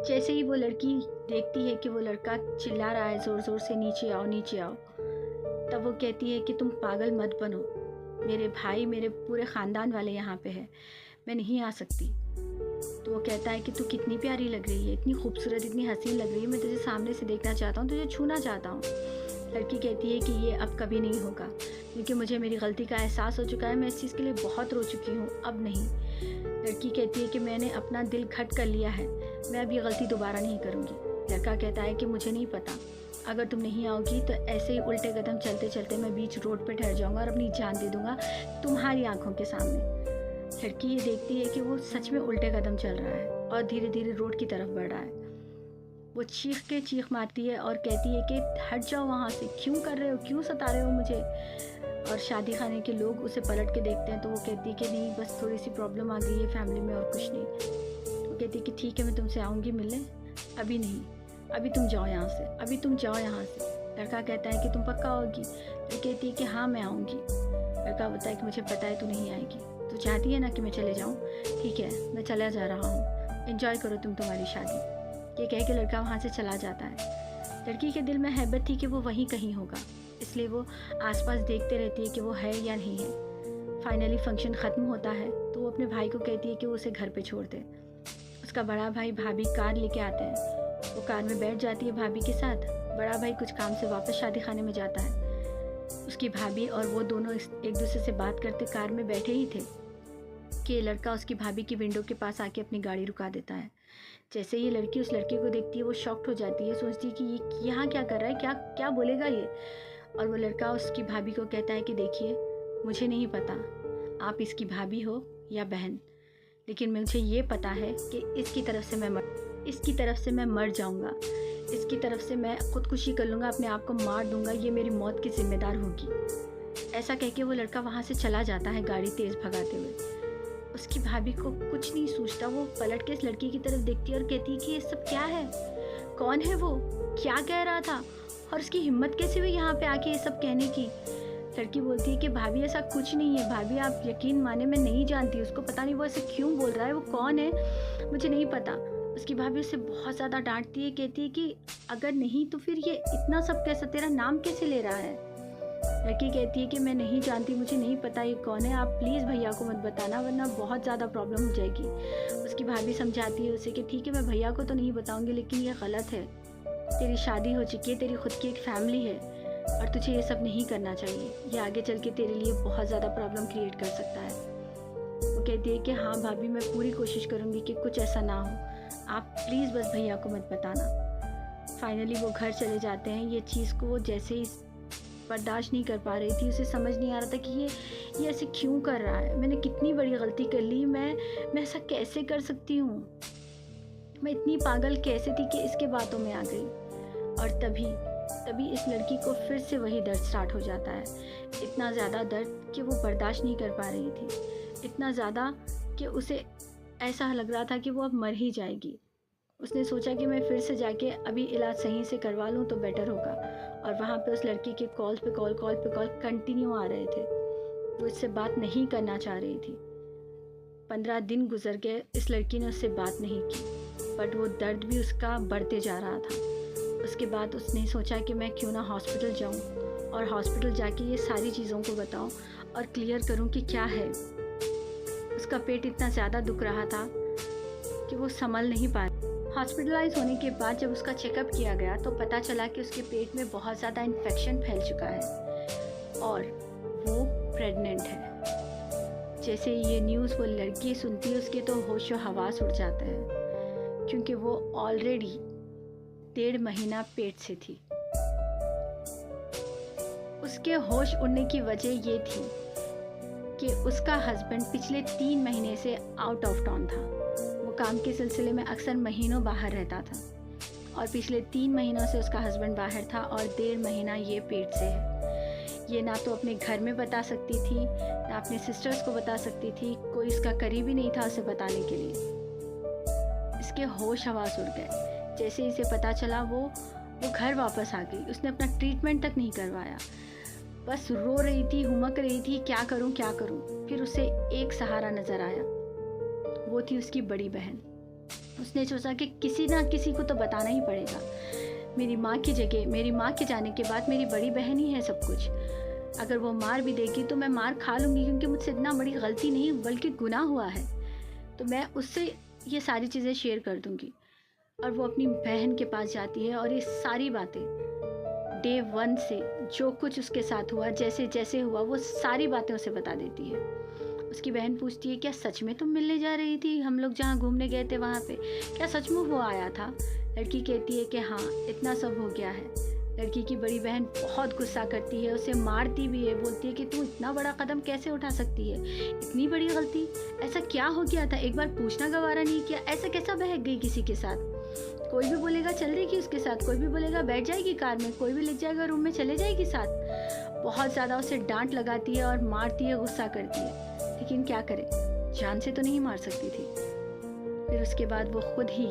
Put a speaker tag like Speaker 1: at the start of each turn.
Speaker 1: जैसे ही वो लड़की देखती है कि वो लड़का चिल्ला रहा है ज़ोर ज़ोर से, नीचे आओ नीचे आओ, तब वो कहती है कि तुम पागल मत बनो, मेरे भाई मेरे पूरे ख़ानदान वाले यहाँ पे है, मैं नहीं आ सकती। तो वो कहता है कि तू कितनी प्यारी लग रही है, इतनी खूबसूरत, इतनी हसीन लग रही है, मैं तुझे सामने से देखना चाहता हूँ, तुझे छूना चाहता हूँ। लड़की कहती है कि ये अब कभी नहीं होगा, क्योंकि मुझे मेरी गलती का एहसास हो चुका है, मैं इस चीज़ के लिए बहुत रो चुकी हूँ, अब नहीं। लड़की कहती है कि मैंने अपना दिल खट कर लिया है, मैं अब ये गलती दोबारा नहीं करूँगी। लड़का कहता है कि मुझे नहीं पता, अगर तुम नहीं आओगी तो ऐसे ही उल्टे कदम चलते चलते मैं बीच रोड पे ठहर जाऊँगा और अपनी जान दे दूँगा तुम्हारी आंखों के सामने। लड़की ये देखती है कि वो सच में उल्टे कदम चल रहा है और धीरे धीरे रोड की तरफ बढ़ रहा है। वो चीख मारती है और कहती है कि हट जाओ वहाँ से, क्यों कर रहे हो, क्यों सता रहे हो मुझे। और शादी खाने के लोग उसे पलट के देखते हैं तो वो कहती है कि नहीं, बस थोड़ी सी प्रॉब्लम आ गई है फैमिली में और कुछ नहीं। वो कहती है कि ठीक है, मैं तुमसे आऊँगी मिलने, अभी नहीं, अभी तुम जाओ यहाँ से, अभी तुम जाओ यहाँ से। लड़का कहता है कि तुम पक्का आओगी? वो कहती है कि हाँ मैं आऊँगी। लड़का बताया कि मुझे पता है तू नहीं आएगी, तू चाहती है ना कि मैं चले जाऊँ, ठीक है मैं चला जा रहा हूँ, एंजॉय करो तुम तुम्हारी शादी। ये कह के लड़का वहाँ से चला जाता है। लड़की के दिल में हैबत थी कि वो वहीं कहीं होगा, इसलिए वो आसपास देखते रहती है कि वो है या नहीं है। फाइनली फंक्शन ख़त्म होता है तो वो अपने भाई को कहती है कि वो उसे घर पे छोड़ दे। उसका बड़ा भाई भाभी कार लेके आते हैं, वो कार में बैठ जाती है भाभी के साथ। बड़ा भाई कुछ काम से वापस शादी खाने में जाता है। उसकी भाभी और वो दोनों एक दूसरे से बात करते कार में बैठे ही थे कि लड़का उसकी भाभी की विंडो के पास आके अपनी गाड़ी रुका देता है। जैसे ये लड़की उस लड़के को देखती है वो शॉक्ड हो जाती है, सोचती है कि ये यहाँ क्या कर रहा है, क्या क्या बोलेगा ये। और वो लड़का उसकी भाभी को कहता है कि देखिए मुझे नहीं पता आप इसकी भाभी हो या बहन, लेकिन मुझे ये पता है कि इसकी तरफ से मैं मर जाऊँगा, इसकी तरफ से मैं खुदकुशी कर लूँगा, अपने आप को मार दूँगा, ये मेरी मौत की जिम्मेदार होगी। ऐसा कह के वो लड़का वहाँ से चला जाता है गाड़ी तेज़ भगाते हुए। उसकी भाभी को कुछ नहीं सूझता, वो पलट के इस लड़की की तरफ देखती है और कहती है कि ये सब क्या है, कौन है वो, क्या कह रहा था और उसकी हिम्मत कैसे हुई यहाँ पे आके ये सब कहने की। लड़की बोलती है कि भाभी ऐसा कुछ नहीं है, भाभी आप यकीन माने मैं नहीं जानती उसको, पता नहीं वो ऐसे क्यों बोल रहा है, वो कौन है मुझे नहीं पता। उसकी भाभी उसे बहुत ज़्यादा डांटती है, कहती है कि अगर नहीं तो फिर ये इतना सब कैसा, तेरा नाम कैसे ले रहा है। लड़की कहती है कि मैं नहीं जानती, मुझे नहीं पता ये कौन है, आप प्लीज़ भैया को मत बताना वरना बहुत ज़्यादा प्रॉब्लम हो जाएगी। उसकी भाभी समझाती है उसे कि ठीक है मैं भैया को तो नहीं बताऊंगी, लेकिन ये गलत है, तेरी शादी हो चुकी है, तेरी खुद की एक फैमिली है और तुझे ये सब नहीं करना चाहिए, ये आगे चल के तेरे लिए बहुत ज़्यादा प्रॉब्लम क्रिएट कर सकता है। वो कहती है कि हाँ भाभी मैं पूरी कोशिश करूँगी कि कुछ ऐसा ना हो, आप प्लीज़ बस भैया को मत बताना। फाइनली वो घर चले जाते हैं। ये चीज़ को वो जैसे ही बर्दाश्त नहीं कर पा रही थी, उसे समझ नहीं आ रहा था कि ये ऐसे क्यों कर रहा है, मैंने कितनी बड़ी गलती कर ली, मैं ऐसा कैसे कर सकती हूँ, मैं इतनी पागल कैसे थी कि इसके बातों में आ गई। और तभी इस लड़की को फिर से वही दर्द स्टार्ट हो जाता है, इतना ज़्यादा दर्द कि वो बर्दाश्त नहीं कर पा रही थी, इतना ज़्यादा कि उसे ऐसा लग रहा था कि वो अब मर ही जाएगी। उसने सोचा कि मैं फिर से जाके अभी इलाज सही से करवा लूँ तो बेटर होगा। और वहाँ पे उस लड़की के कॉल पे कॉल कंटिन्यू आ रहे थे, वो इससे बात नहीं करना चाह रही थी। 15 दिन गुजर गए, इस लड़की ने उससे बात नहीं की, बट वो दर्द भी उसका बढ़ते जा रहा था। उसके बाद उसने सोचा कि मैं क्यों ना हॉस्पिटल जाऊँ और हॉस्पिटल जाके ये सारी चीज़ों को बताऊँ और क्लियर करूँ कि क्या है। उसका पेट इतना ज़्यादा दुख रहा था कि वो संभल नहीं पा रही। हॉस्पिटलाइज होने के बाद जब उसका चेकअप किया गया तो पता चला कि उसके पेट में बहुत ज़्यादा इन्फेक्शन फैल चुका है और वो प्रेग्नेंट है। जैसे ये न्यूज़ वो लड़की सुनती है उसके तो होशो हवास उड़ जाते हैं, क्योंकि वो ऑलरेडी 1.5 महीना पेट से थी। उसके होश उड़ने की वजह ये थी कि उसका हस्बैंड पिछले 3 महीने से आउट ऑफ टाउन था। वो काम के सिलसिले में अक्सर महीनों बाहर रहता था और पिछले 3 महीनों से उसका हस्बैंड बाहर था और 1.5 महीना ये पेट से है। ये ना तो अपने घर में बता सकती थी, ना अपने सिस्टर्स को बता सकती थी, कोई इसका करीबी नहीं था उसे बताने के लिए। इसके होश हवास उड़ गए। जैसे इसे पता चला वो घर वापस आ गई। उसने अपना ट्रीटमेंट तक नहीं करवाया, बस रो रही थी, हुमक रही थी, क्या करूं क्या करूं। फिर उसे एक सहारा नज़र आया, वो थी उसकी बड़ी बहन। उसने सोचा कि किसी ना किसी को तो बताना ही पड़ेगा। मेरी माँ की जगह, मेरी माँ के जाने के बाद मेरी बड़ी बहन ही है सब कुछ। अगर वो मार भी देगी तो मैं मार खा लूँगी, क्योंकि मुझसे इतना बड़ी गलती नहीं बल्कि गुनाह हुआ है। तो मैं उससे ये सारी चीज़ें शेयर कर दूँगी। और वो अपनी बहन के पास जाती है और ये सारी बातें डे 1 से जो कुछ उसके साथ हुआ, जैसे-जैसे हुआ, वो सारी बातें उसे बता देती है। उसकी बहन पूछती है, क्या सच में तुम मिलने जा रही थी? हम लोग जहाँ घूमने गए थे वहाँ पे, क्या सच में वो आया था? लड़की कहती है कि हाँ, इतना सब हो गया है। लड़की की बड़ी बहन बहुत गुस्सा करती है, उसे मारती भी है, बोलती है कि तू इतना बड़ा कदम कैसे उठा सकती है? इतनी बड़ी गलती, ऐसा क्या हो गया था? एक बार पूछना गवारा नहीं किया? ऐसा कैसा बहक गई किसी के साथ? कोई भी बोलेगा चल देगी उसके साथ, कोई भी बोलेगा बैठ जाएगी कार में, कोई भी ले जाएगा रूम में चले जाएगी साथ। बहुत ज़्यादा उसे डांट लगाती है और मारती है, गुस्सा करती है, लेकिन क्या करे, जान से तो नहीं मार सकती थी। फिर उसके बाद वो खुद ही